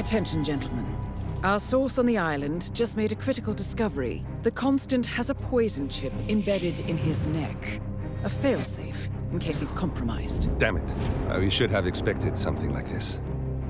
Attention, gentlemen. Our source on the island just made a critical discovery. The Constant has a poison chip embedded in his neck. A failsafe, in case he's compromised. Damn it. We should have expected something like this.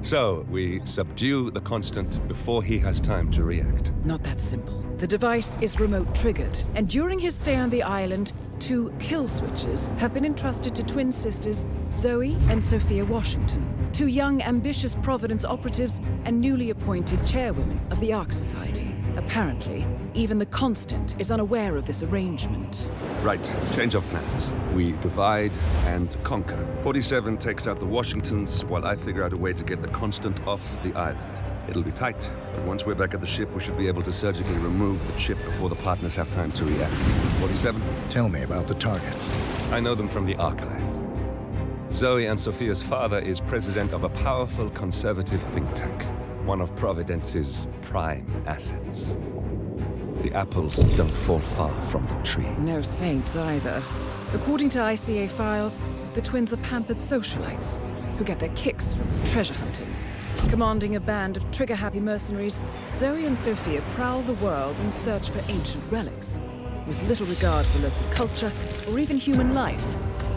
So, we subdue the Constant before he has time to react. Not that simple. The device is remote-triggered, and during his stay on the island, 2 kill switches have been entrusted to twin sisters Zoe and Sophia Washington, 2 young, ambitious Providence operatives and newly appointed chairwomen of the Ark Society. Apparently, even the Constant is unaware of this arrangement. Right, change of plans. We divide and conquer. 47 takes out the Washingtons, while I figure out a way to get the Constant off the island. It'll be tight, but once we're back at the ship, we should be able to surgically remove the chip before the partners have time to react. 47? Tell me about the targets. I know them from the archive. Zoe and Sophia's father is president of a powerful conservative think tank, one of Providence's prime assets. The apples don't fall far from the tree. No saints either. According to ICA files, the twins are pampered socialites who get their kicks from treasure hunting. Commanding a band of trigger-happy mercenaries, Zoe and Sophia prowl the world in search for ancient relics. With little regard for local culture or even human life,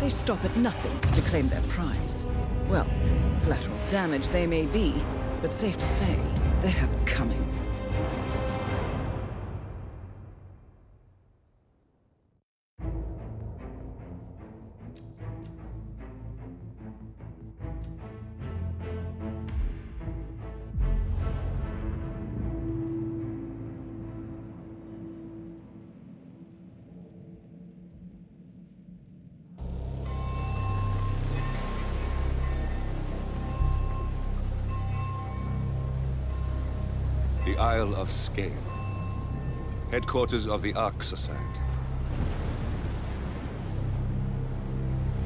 they stop at nothing to claim their prize. Well, collateral damage they may be, but safe to say, they have it coming. The Isle of Sgàil, headquarters of the Ark Society.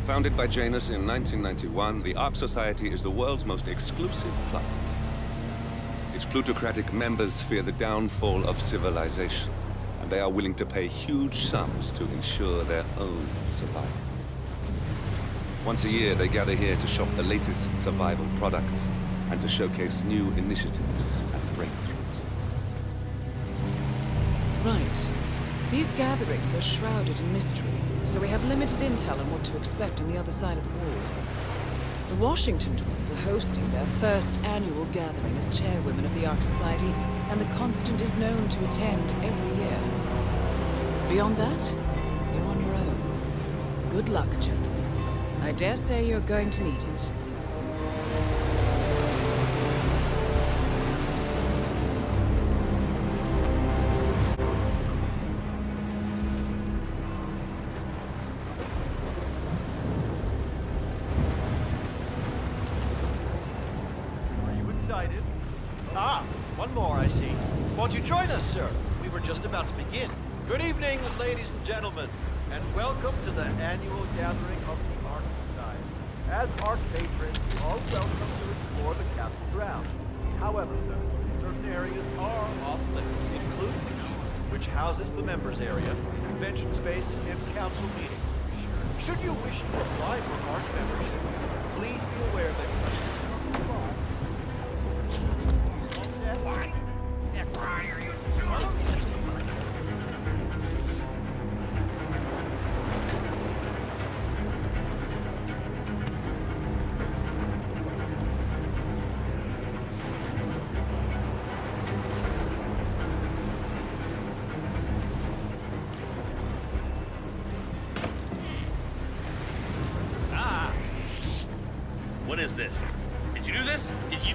Founded by Janus in 1991, the Ark Society is the world's most exclusive club. Its plutocratic members fear the downfall of civilization, and they are willing to pay huge sums to ensure their own survival. Once a year, they gather here to shop the latest survival products and to showcase new initiatives and breakthroughs. Right. These gatherings are shrouded in mystery, so we have limited intel on what to expect on the other side of the walls. The Washington twins are hosting their first annual gathering as chairwomen of the Ark Society, and the Constant is known to attend every year. Beyond that, you're on your own. Good luck, gentlemen. I dare say you're going to need it. One more, I see. Won't you join us, sir? We were just about to begin. Good evening, ladies and gentlemen, and welcome to the annual gathering of the Ark Society. As Ark patrons, you're all welcome to explore the castle grounds. However, sir, certain areas are off-limits, including the keep, which houses the members area, convention space, and council meetings. Should you wish to apply for Ark membership, please be aware that such What is this? Did you do this? Did you...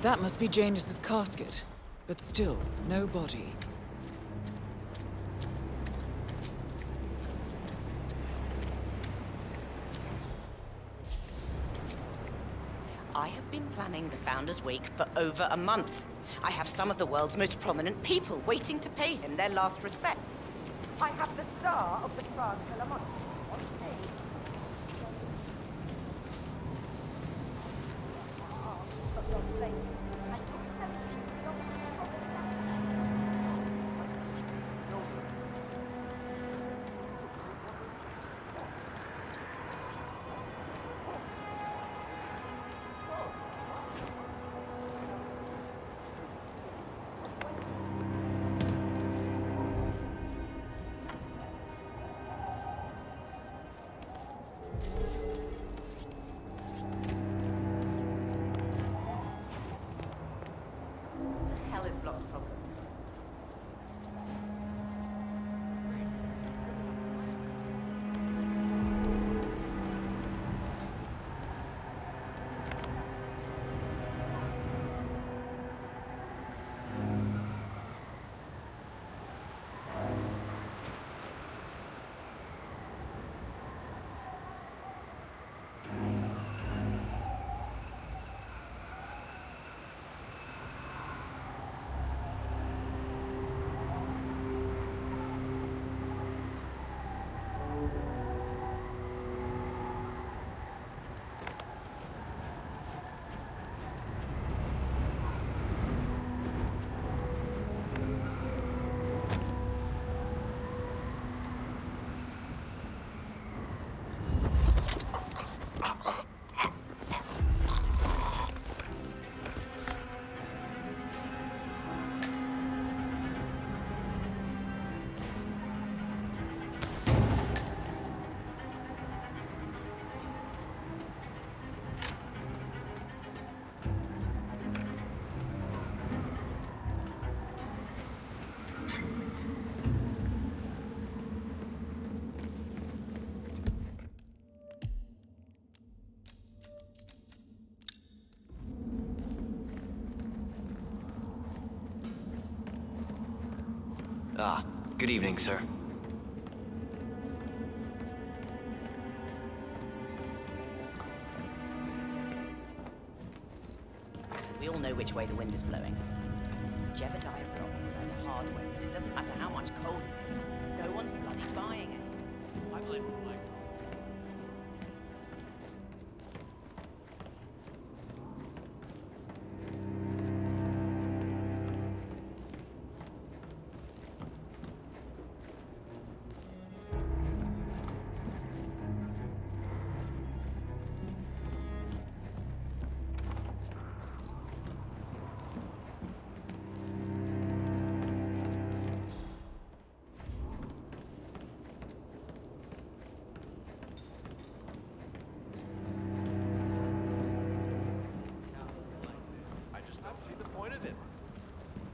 That must be Janus's casket, but still, no body. I have been planning the Founders Week for over a month. I have some of the world's most prominent people waiting to pay him their last respect. I have the star of the Prague Philharmonic on stage. Hell is Block's problem. Ah, good evening, sir. We all know which way the wind is blowing. Jebediah Block will learn the hard way that it doesn't matter how much coal it takes. No one's bloody buying it. I blame Mike.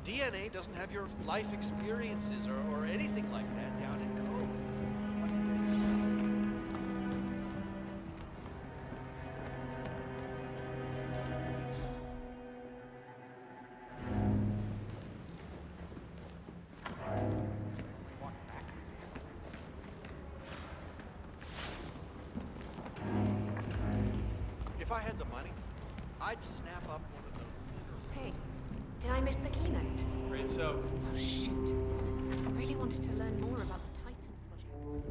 DNA doesn't have your life experiences or anything like that down in code. If I had the money, I'd snap up one of those. Hey, did I miss the keynote? Great, so. Oh, shoot. I really wanted to learn more about the Titan project.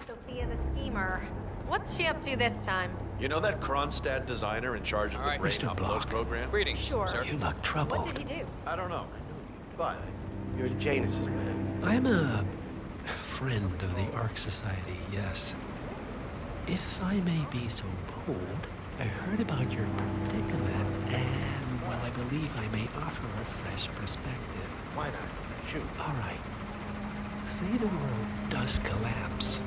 Sophia the schemer. What's she up to this time? You know that Kronstadt designer in charge of the brain Mr. upload Block. program? Greetings, Sure. sir. You look troubled. What did he do? I don't know. But you're Janus's man. I'm a friend of the Ark Society, yes. If I may be so bold, I heard about your predicament, and, well, I believe I may offer a fresh perspective. Why not? Shoot. All right. Say the world does collapse.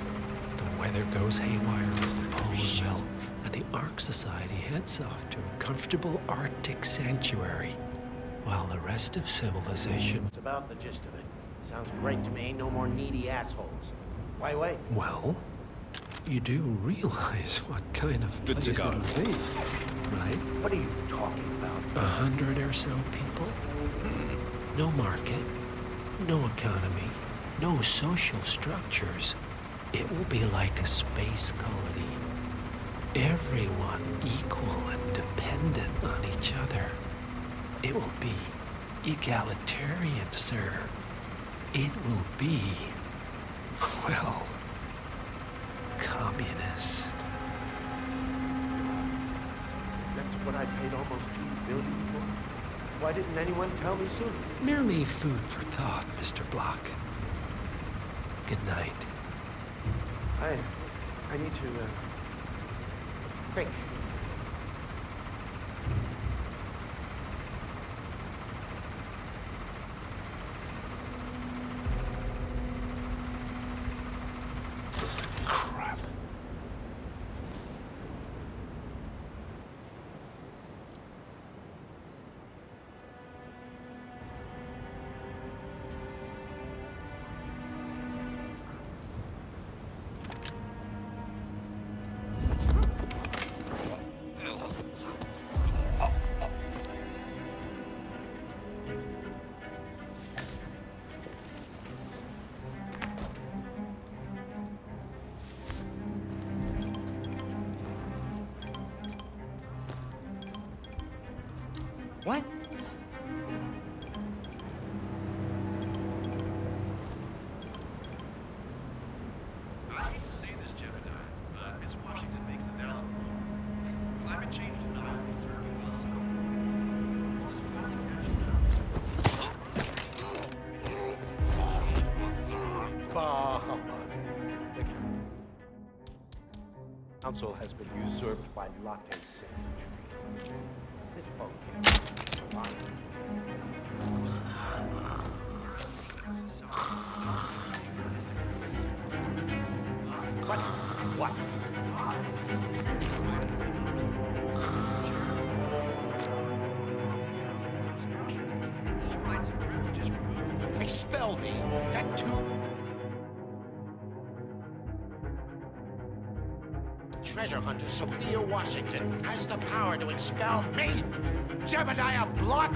The weather goes haywire, the poles melt, and the Ark Society heads off to a comfortable Arctic sanctuary, while the rest of civilization... It's about the gist of it. Sounds great to me. No more needy assholes. Why wait? Well, you do realize what kind of Good place cigar. it'll be, right? What are you talking about? 100 or so people. No market, no economy, no social structures. It will be like a space colony. Everyone equal and dependent on each other. It will be egalitarian, sir. It will be, well, communist. That's what I paid almost $2 billion for. Why didn't anyone tell me sooner? Merely food for thought, Mr. Block. Good night. I need to, think. Crap. What? I hate to say this, Gemini, but Miss Washington makes it valid. Climate change denial is serving well so. The council has been usurped by latte sage. This phone can't. What? All rights and privileges removed. Expel me. That too. Treasure hunter Sophia Washington has the power to expel me. Jebediah Block.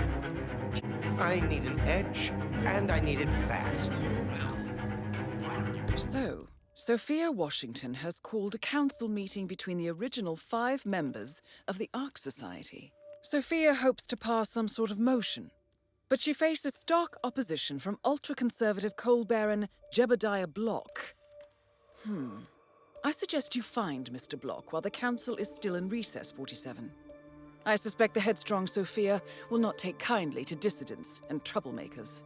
I need an edge, and I need it fast. So, Sophia Washington has called a council meeting between the original 5 members of the Ark Society. Sophia hopes to pass some sort of motion, but she faces stark opposition from ultra-conservative coal baron Jebediah Block. I suggest you find Mr. Block while the council is still in recess 47. I suspect the headstrong Sophia will not take kindly to dissidents and troublemakers.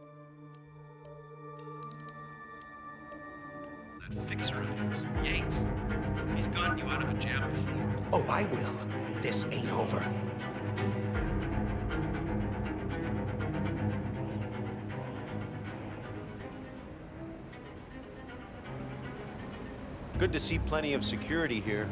That fixer of yours, Yates. He's gotten you out of a jam before. Oh, I will. This ain't over. Good to see plenty of security here.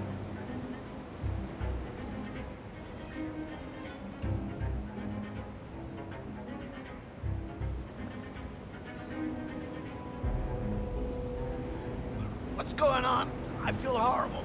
What's going on? I feel horrible.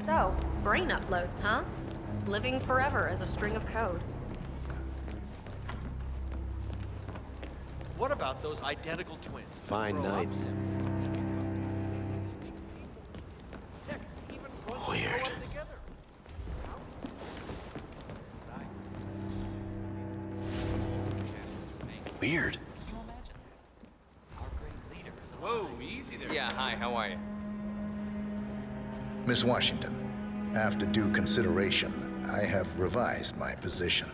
So, brain uploads, huh? Living forever as a string of code. What about those identical twins? that Fine grow up night. Heck, even ones that Weird. grow up together. Weird. Whoa, easy Hey there. Yeah, hi, how are you? Miss Washington, after due consideration, I have revised my position.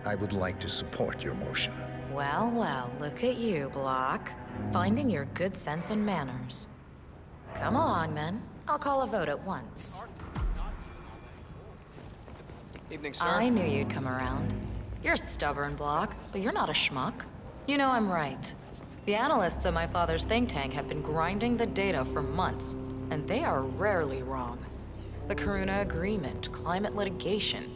I would like to support your motion. Well, well, look at you, Block. Finding your good sense and manners. Come along, then. I'll call a vote at once. Evening, sir. I knew you'd come around. You're stubborn, Block, but you're not a schmuck. You know I'm right. The analysts of my father's think tank have been grinding the data for months, and they are rarely wrong. The Karuna Agreement, climate litigation.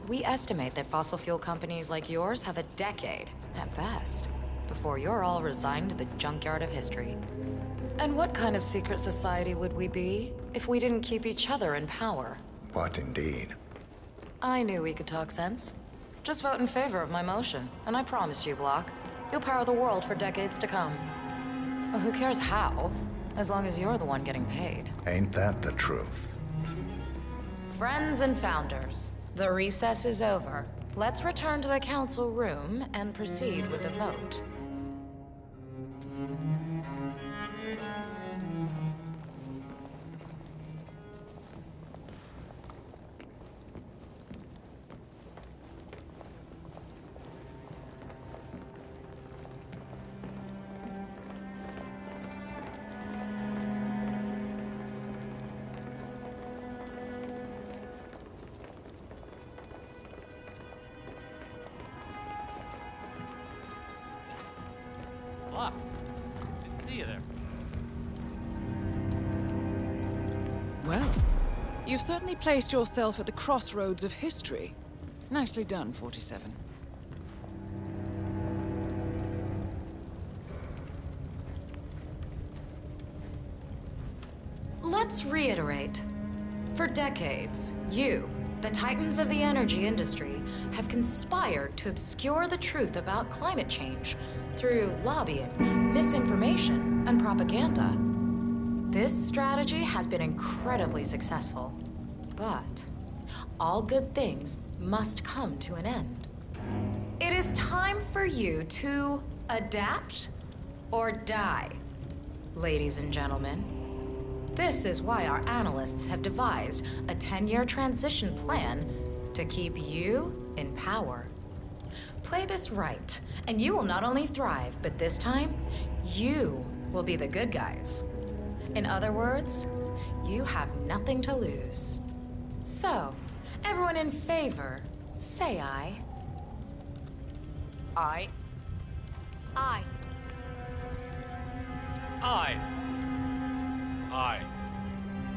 We estimate that fossil fuel companies like yours have a decade, at best, before you're all resigned to the junkyard of history. And what kind of secret society would we be if we didn't keep each other in power? What indeed? I knew we could talk sense. Just vote in favor of my motion, and I promise you, Block, you'll power the world for decades to come. Well, who cares how, as long as you're the one getting paid. Ain't that the truth? Friends and founders, the recess is over. Let's return to the council room and proceed with the vote. Block. Didn't see you there. Well, you've certainly placed yourself at the crossroads of history. Nicely done, 47. Let's reiterate. For decades, you, the titans of the energy industry, have conspired to obscure the truth about climate change through lobbying, misinformation, and propaganda. This strategy has been incredibly successful, but all good things must come to an end. It is time for you to adapt or die, ladies and gentlemen. This is why our analysts have devised a 10-year transition plan to keep you in power. Play this right, and you will not only thrive, but this time, you will be the good guys. In other words, you have nothing to lose. So, everyone in favor, say aye. Aye. Aye. Aye. Aye.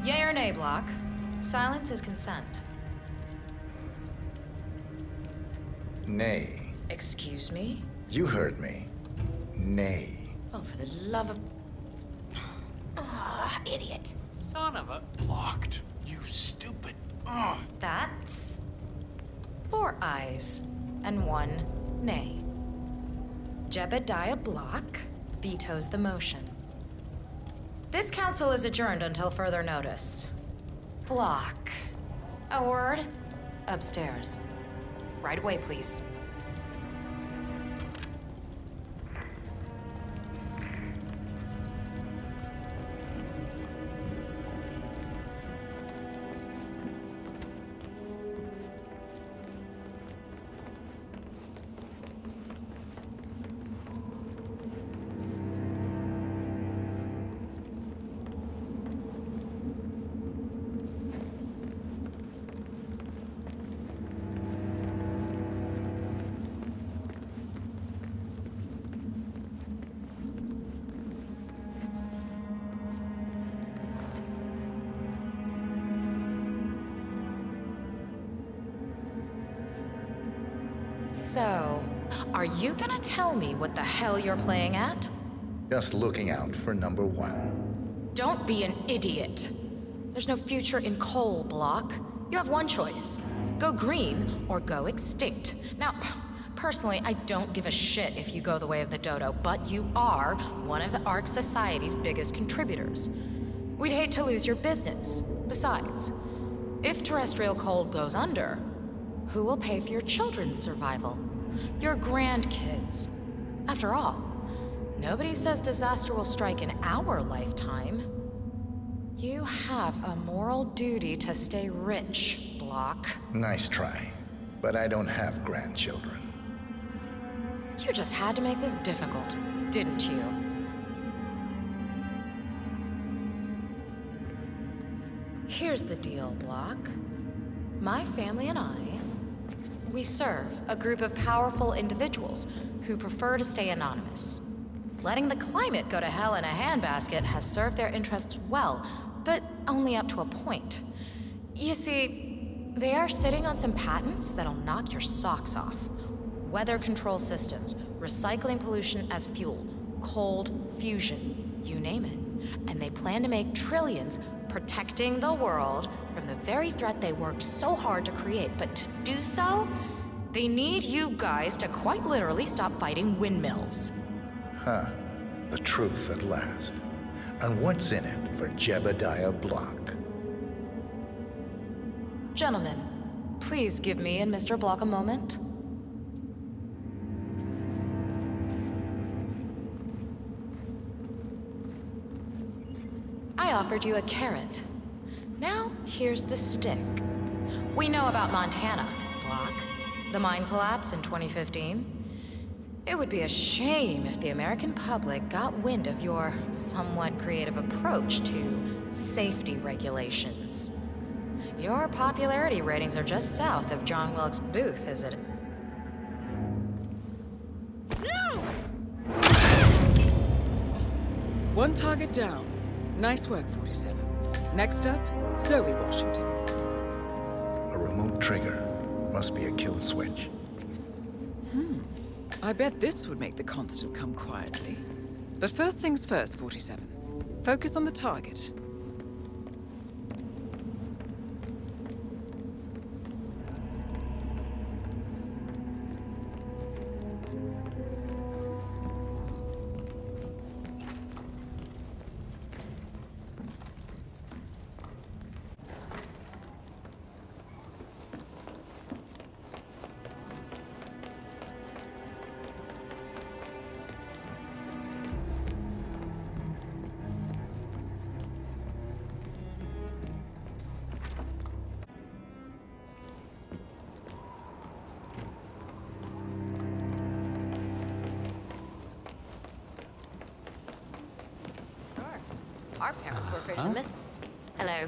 Yay or nay, Block? Silence is consent. Nay. Excuse me? You heard me. Nay. Oh, for the love of... Ah, idiot. Son of a... Blocked. You stupid. That's 4 ayes and 1 nay. Jebediah Block vetoes the motion. This council is adjourned until further notice. Block. A word? Upstairs. Right away, please. So, are you gonna tell me what the hell you're playing at? Just looking out for number 1. Don't be an idiot. There's no future in coal, Block. You have one choice. Go green or go extinct. Now, personally, I don't give a shit if you go the way of the dodo, but you are one of the Ark Society's biggest contributors. We'd hate to lose your business. Besides, if terrestrial coal goes under, who will pay for your children's survival? Your grandkids. After all, Nobody says disaster will strike in our lifetime. You have a moral duty to stay rich, Block. Nice try. But I don't have grandchildren. You just had to make this difficult, didn't you? Here's the deal, Block. My family and I, we serve a group of powerful individuals who prefer to stay anonymous. Letting the climate go to hell in a handbasket has served their interests well, but only up to a point. You see, they are sitting on some patents that'll knock your socks off. Weather control systems, recycling pollution as fuel, cold fusion, you name it. And they plan to make trillions protecting the world from the very threat they worked so hard to create. But to do so, they need you guys to quite literally stop fighting windmills. Huh. The truth at last. And what's in it for Jebediah Block? Gentlemen, please give me and Mr. Block a moment. I offered you a carrot. Now, here's the stick. We know about Montana, Block. The mine collapse in 2015. It would be a shame if the American public got wind of your somewhat creative approach to safety regulations. Your popularity ratings are just south of John Wilkes Booth, is it? No! One target down. Nice work, 47. Next up, Zoe Washington. A remote trigger. Must be a kill switch. I bet this would make the Constant come quietly. But first things first, 47. Focus on the target. Our parents were afraid of the mist. Hello.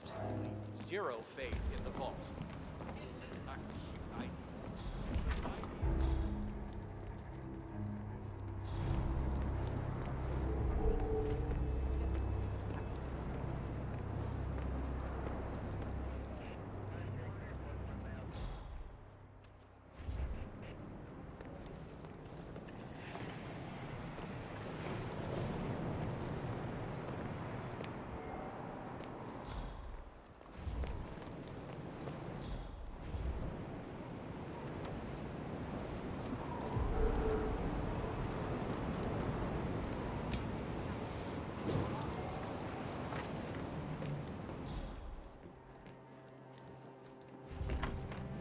Absolutely zero faith in the vault. It's a cute idea.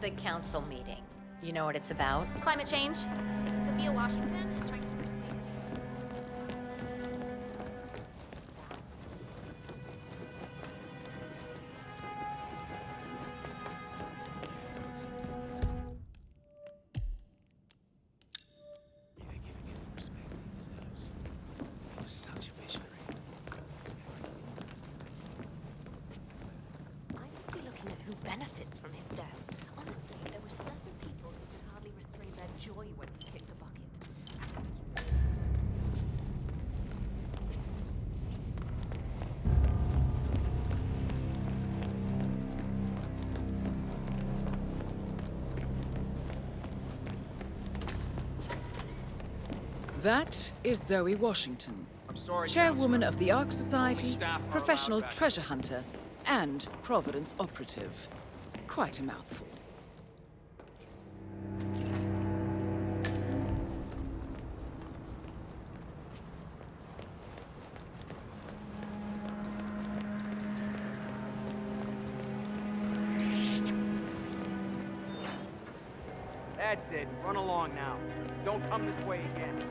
The council meeting. You know what it's about? Climate change. Sophia Washington is trying to persuade Such a visionary. I must be looking at who benefits from his death. Honestly, there were certain people who could hardly restrain their joy when he kicked the bucket. That is Zoe Washington, I'm sorry, chairwoman Counselor. of the Ark Society, Staff are professional allowed back. treasure hunter, and Providence operative. Quite a mouthful. That's it. Run along now. Don't come this way again.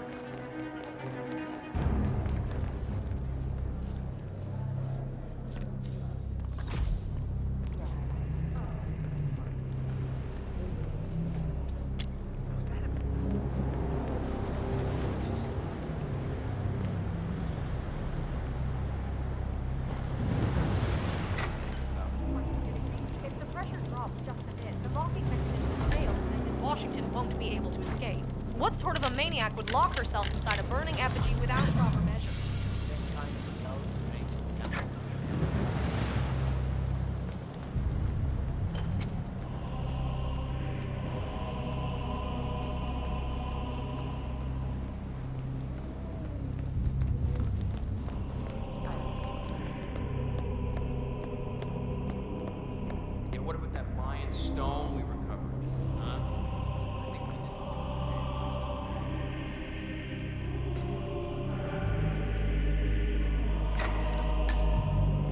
If the pressure drops just a bit, the locking mechanism fails and Miss Washington won't be able to escape. What sort of a maniac would lock herself inside a burning effigy without proper measure? Yeah, what about that Mayan stone we recovered? Huh? I think we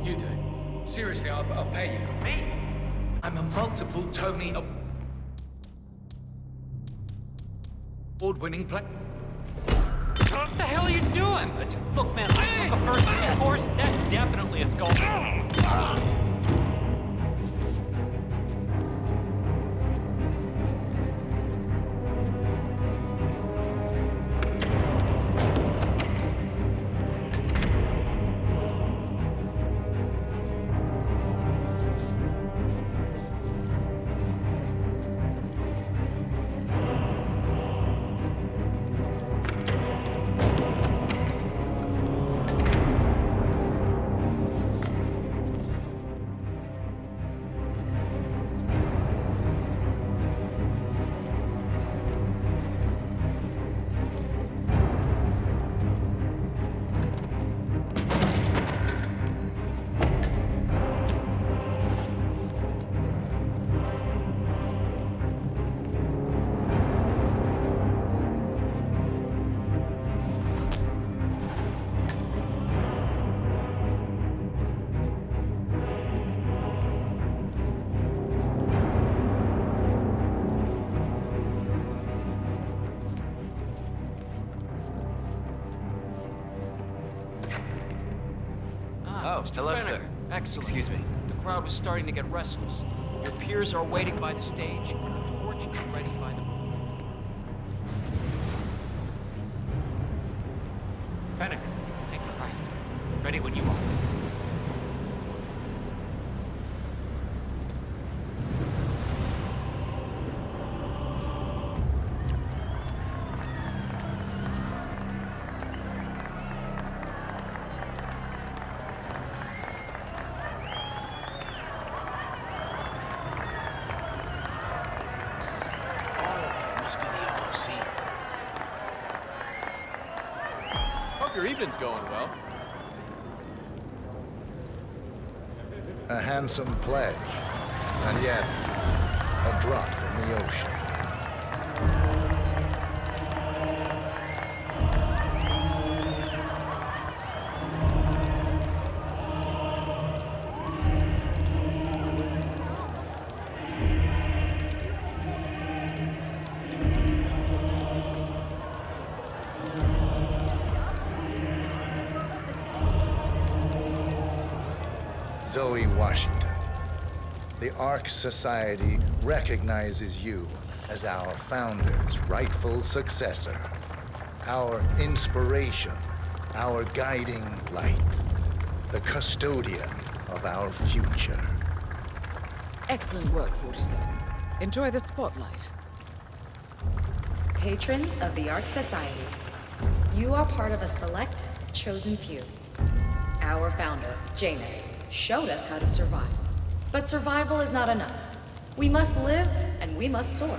did. You do it. Seriously, I'll pay you. Me? I'm a multiple Tony award-winning player. What the hell are you doing? Look, man, I took a first aid course. That's definitely a skull. Hello, sir. Excellent. Excuse me. The crowd was starting to get restless. Your peers are waiting by the stage, and the torch is ready by the... Fennec. Thank Christ. Ready when you are. Hope your evening's going well. A handsome pledge, and yet a drop in the ocean. Zoe Washington, the Ark Society recognizes you as our founder's rightful successor, our inspiration, our guiding light, the custodian of our future. Excellent work, 47. Enjoy the spotlight. Patrons of the Ark Society, you are part of a select, chosen few. Our founder, Janus, showed us how to survive. But survival is not enough. We must live and we must soar.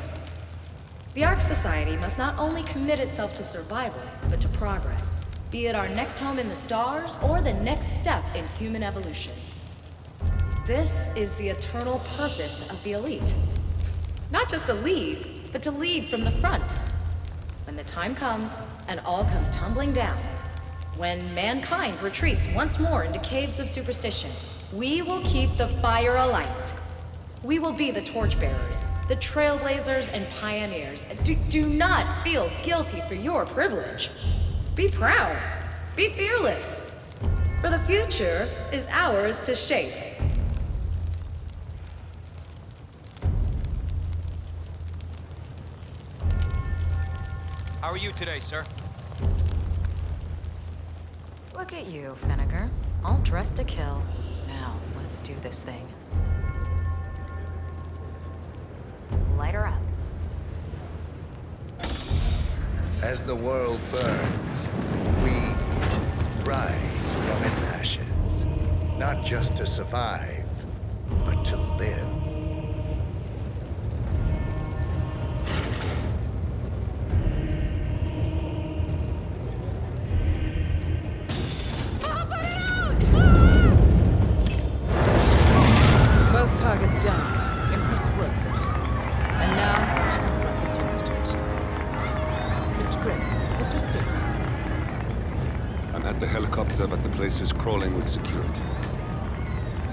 The Ark Society must not only commit itself to survival, but to progress, be it our next home in the stars or the next step in human evolution. This is the eternal purpose of the elite. Not just to lead, but to lead from the front. When the time comes, and all comes tumbling down, when mankind retreats once more into caves of superstition, we will keep the fire alight. We will be the torchbearers, the trailblazers and pioneers. Do not feel guilty for your privilege. Be proud. Be fearless. For the future is ours to shape. How are you today, sir? Look at you, Finnegar. All dressed to kill. Now, let's do this thing. Light her up. As the world burns, we rise from its ashes. Not just to survive, but to live. Both targets down. Impressive work, 47. And now, to confront the Constant. Mr. Gray, what's your status? I'm at the helicopter, but the place is crawling with security.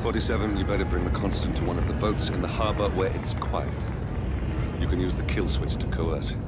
47, you better bring the Constant to one of the boats in the harbor where it's quiet. You can use the kill switch to coerce him.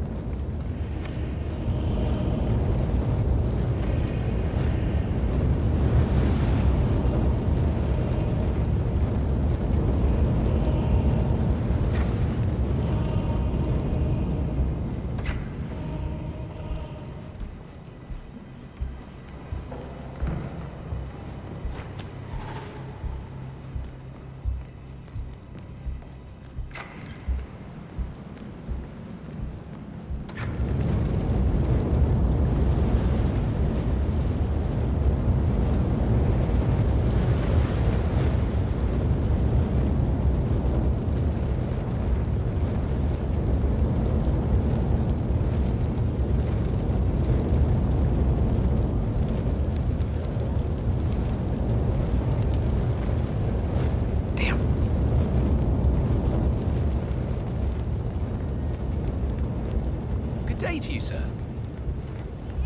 Day to you, sir.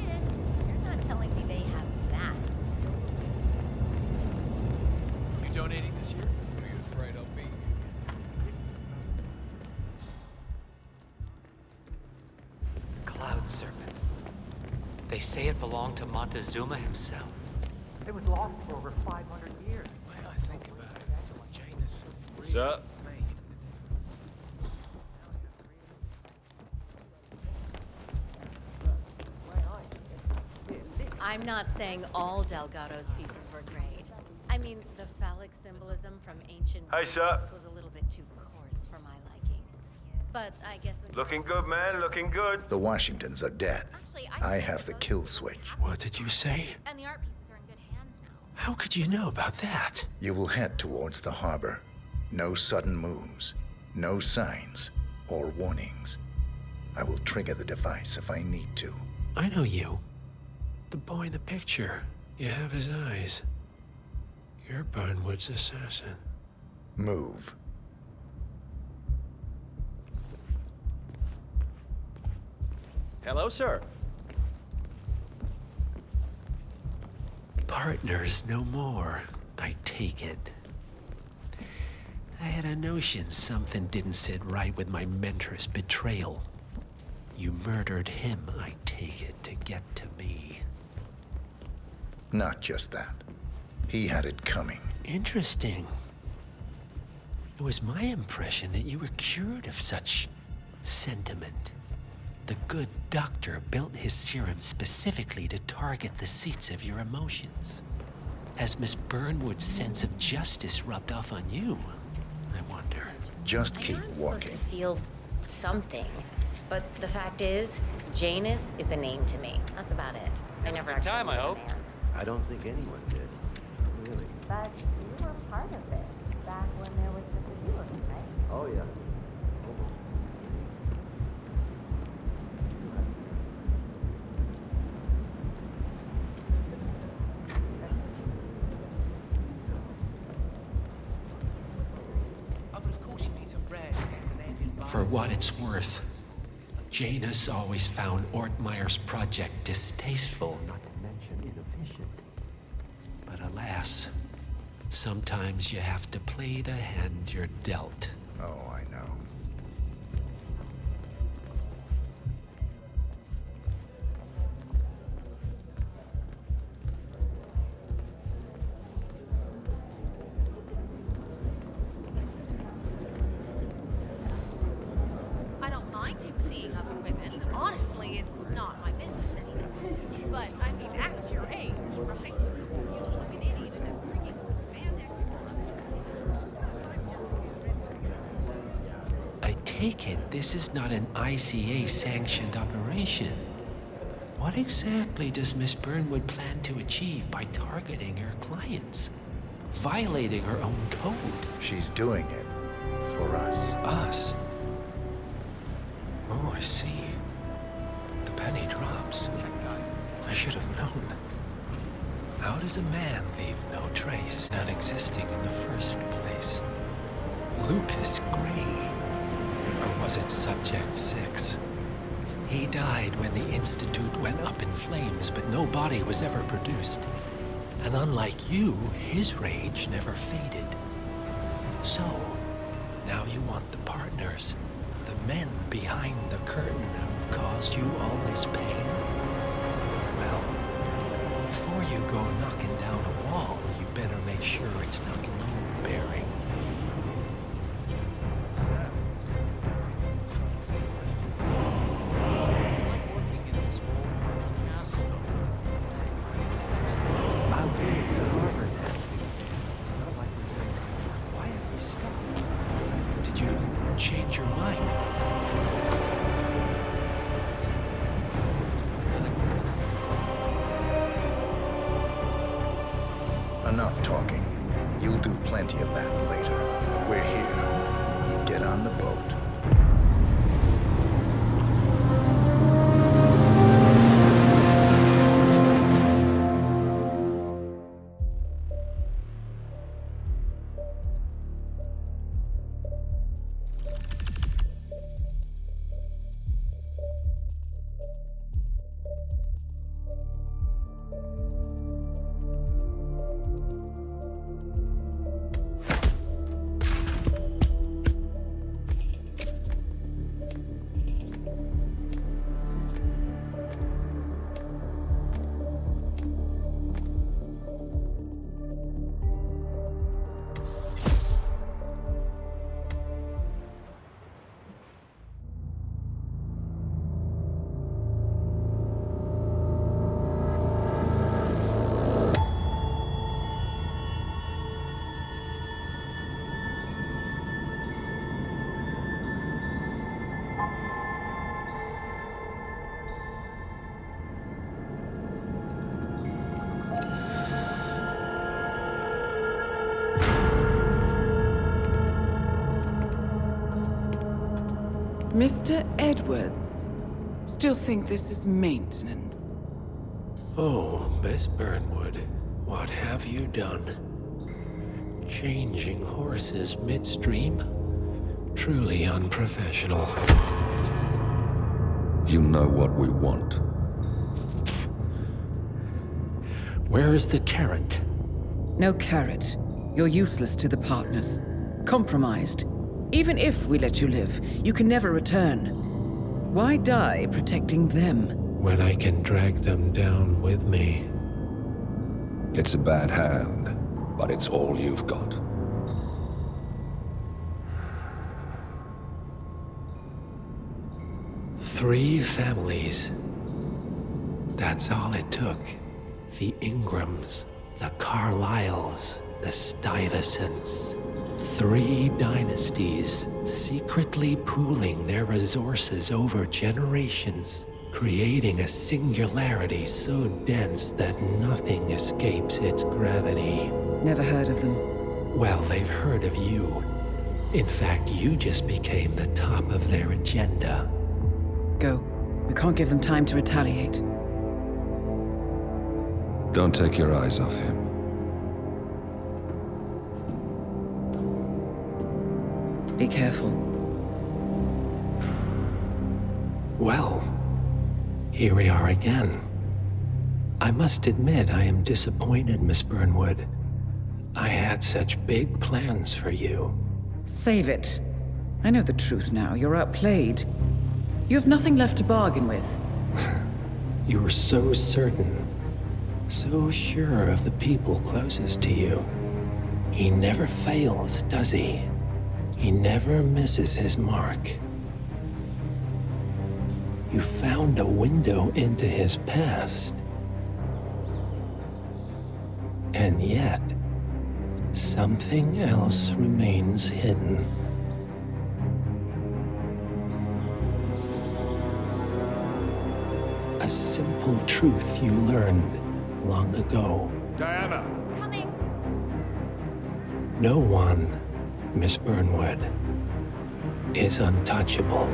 You're not telling me they have that. You donating this year? Are you afraid I'll be? Cloud Serpent. They say it belonged to Montezuma himself. It was lost for over 500 years. When I think about it, Janus. Sir? I'm not saying all Delgado's pieces were great. I mean, the phallic symbolism from ancient Hey, Greece sir. was a little bit too coarse for my liking. But I guess when Looking good, man, looking good. The Washingtons are dead. Actually, I have the kill switch. What did you say? And the art pieces are in good hands now. How could you know about that? You will head towards the harbor. No sudden moves, no signs or warnings. I will trigger the device if I need to. I know you. The boy in the picture. You have his eyes. You're Burnwood's assassin. Move. Hello, sir. Partners no more, I take it. I had a notion something didn't sit right with my mentor's betrayal. You murdered him, I take it, to get to me. Not just that. He had it coming. Interesting. It was my impression that you were cured of such sentiment. The good doctor built his serum specifically to target the seats of your emotions. Has Miss Burnwood's sense of justice rubbed off on you? I wonder. Just keep I'm supposed walking. to feel something. But the fact is, Janus is a name to me. That's about it. I never actually time, I hope. I don't think anyone did. Really. But you were part of it back when there was just a few of them, right? Oh, yeah. For what it's worth, Janus always found Ortmeyer's project distasteful, not to mention inefficient. But alas, sometimes you have to play the hand you're dealt. Oh, I know. I don't mind him seeing other women. Honestly, it's not my business anymore. But, I mean, at your age, right? You look like an idiot in that freaking spandex or I take it this is not an ICA-sanctioned operation. What exactly does Miss Burnwood plan to achieve by targeting her clients? Violating her own code? She's doing it for us. Us? Oh, I see. The penny drops. I should have known. How does a man leave no trace, not existing in the first place? Lucas Gray. Or was it Subject 6? He died when the Institute went up in flames, but no body was ever produced. And unlike you, his rage never faded. So, now you want the partners, the men behind the curtain who've caused you all this pain? Well, before you go knocking down a wall, you better make sure it's not load-bearing. Change your mind. Enough talking. You'll do plenty of that later. We're here. Get on the boat. Mr. Edwards, still think this is maintenance? Oh, Miss Burnwood, what have you done? Changing horses midstream? Truly unprofessional. You know what we want. Where is the carrot? No carrot. You're useless to the partners. Compromised. Even if we let you live, you can never return. Why die protecting them? When I can drag them down with me. It's a bad hand, but it's all you've got. Three families. That's all it took. The Ingrams, the Carlyles, the Stuyvesants. 3 dynasties secretly pooling their resources over generations, creating a singularity so dense that nothing escapes its gravity. Never heard of them. Well, they've heard of you. In fact, you just became the top of their agenda. Go. We can't give them time to retaliate. Don't take your eyes off him. Be careful. Well, here we are again. I must admit I am disappointed, Miss Burnwood. I had such big plans for you. Save it. I know the truth now. You're outplayed. You have nothing left to bargain with. You were so certain, so sure of the people closest to you. He never fails, does he? He never misses his mark. You found a window into his past. And yet, something else remains hidden. A simple truth you learned long ago. Diana! Coming! No one, Miss Burnwood, is untouchable.